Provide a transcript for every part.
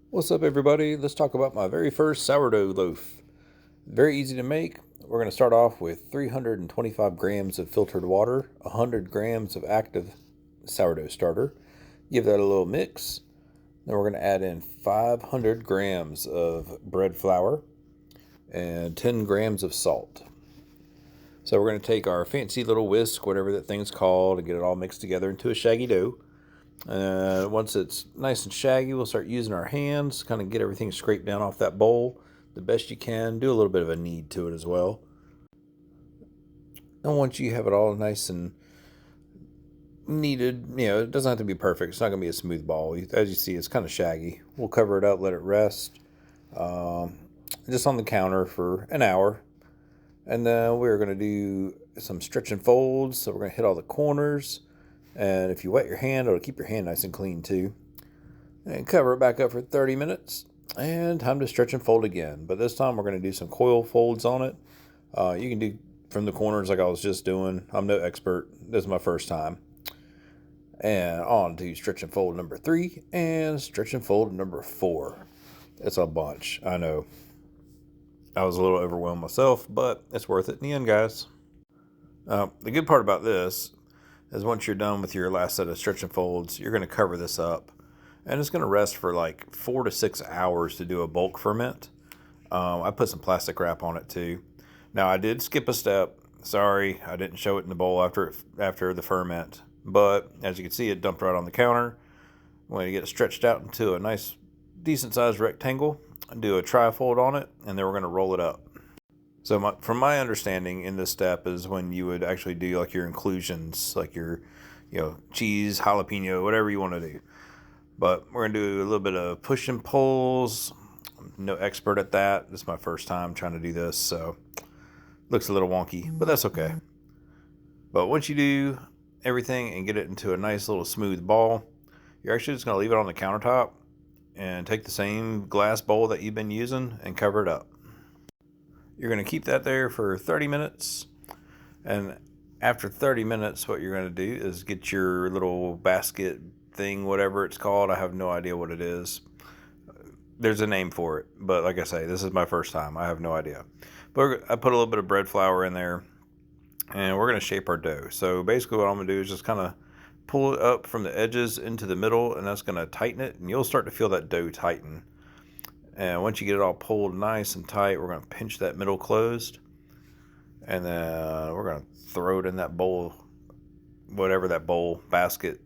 What's up, everybody? Let's talk about my very first sourdough loaf. Very easy to make. We're going to start off with 325 grams of filtered water, 100 grams of active sourdough starter. Give that a little mix. Then we're going to add in 500 grams of bread flour and 10 grams of salt. So we're going to take our fancy little whisk, whatever that thing's called, and get it all mixed together into a shaggy dough. Once it's nice and shaggy, we'll start using our hands, kind of get everything scraped down off that bowl the best you can. Do a little bit of a knead to it as well. And once you have it all nice and kneaded, it doesn't have to be perfect. It's not going to be a smooth ball. As you see, it's kind of shaggy. We'll cover it up, let it rest just on the counter for an hour. And then we're going to do some stretch and folds. So we're going to hit all the corners. And if you wet your hand, it'll keep your hand nice and clean too. And cover it back up for 30 minutes. And time to stretch and fold again. But this time we're going to do some coil folds on it. You can do from the corners like I was just doing. I'm no expert. This is my first time. And on to stretch and fold number 3 and stretch and fold number 4. It's a bunch, I know. I was a little overwhelmed myself, but it's worth it in the end, guys. The good part about this is once you're done with your last set of stretch and folds, you're going to cover this up. And it's going to rest for like 4 to 6 hours to do a bulk ferment. I put some plastic wrap on it too. Now, I did skip a step. Sorry, I didn't show it in the bowl after the ferment. But as you can see, it dumped right on the counter. When you get it stretched out into a nice, decent-sized rectangle, do a trifold on it, and then we're going to roll it up. So from my understanding in this step is when you would actually do like your inclusions, like your, cheese, jalapeno, whatever you want to do. But we're going to do a little bit of push and pulls. I'm no expert at that. This is my first time trying to do this, so looks a little wonky, but that's okay. But once you do everything and get it into a nice little smooth ball, you're actually just going to leave it on the countertop and take the same glass bowl that you've been using and cover it up. You're going to keep that there for 30 minutes. And after 30 minutes, what you're going to do is get your little basket thing, whatever it's called. I have no idea what it is. There's a name for it. But like I say, this is my first time. I have no idea. But I put a little bit of bread flour in there. And we're going to shape our dough. So basically what I'm going to do is just kind of pull it up from the edges into the middle. And that's going to tighten it. And you'll start to feel that dough tighten. And once you get it all pulled nice and tight, we're going to pinch that middle closed. And then we're going to throw it in that bowl, whatever that bowl basket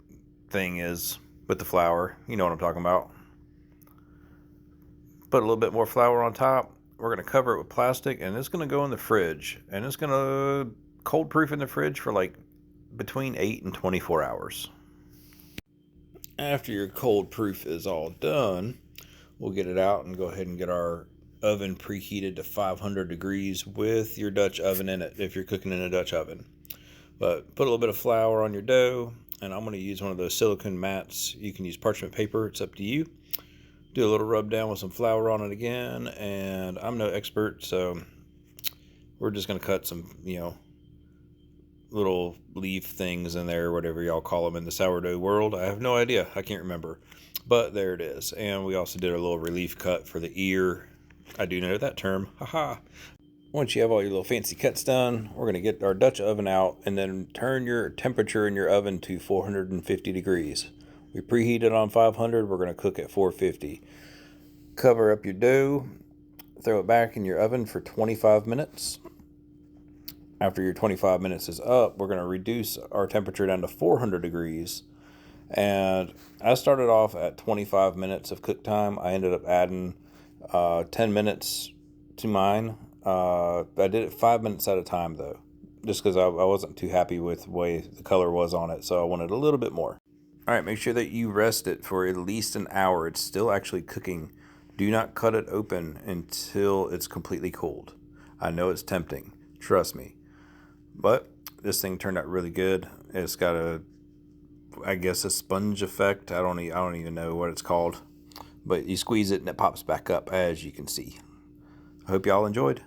thing is with the flour. You know what I'm talking about. Put a little bit more flour on top. We're going to cover it with plastic, and it's going to go in the fridge. And it's going to cold proof in the fridge for like between 8 and 24 hours. After your cold proof is all done, we'll get it out and go ahead and get our oven preheated to 500 degrees with your Dutch oven in it if you're cooking in a Dutch oven. But put a little bit of flour on your dough, and I'm going to use one of those silicone mats. You can use parchment paper. It's up to you. Do a little rub down with some flour on it again, and I'm no expert, so we're just going to cut some, little leaf things in there, whatever y'all call them in the sourdough world. I have no idea. I can't remember. But there it is. And we also did a little relief cut for the ear. I do know that term. Haha. Once you have all your little fancy cuts done, we're going to get our Dutch oven out and then turn your temperature in your oven to 450 degrees. We preheat it on 500. We're going to cook at 450. Cover up your dough. Throw it back in your oven for 25 minutes. After your 25 minutes is up, we're going to reduce our temperature down to 400 degrees. And I started off at 25 minutes of cook time. I ended up adding 10 minutes to mine. I did it 5 minutes at a time, though, just because I wasn't too happy with the way the color was on it, so I wanted a little bit more. All right, make sure that you rest it for at least an hour. It's still actually cooking. Do not cut it open until it's completely cooled. I know it's tempting. Trust me. But this thing turned out really good. It's got a sponge effect. I don't even know what it's called. But you squeeze it and it pops back up, as you can see. I hope y'all enjoyed.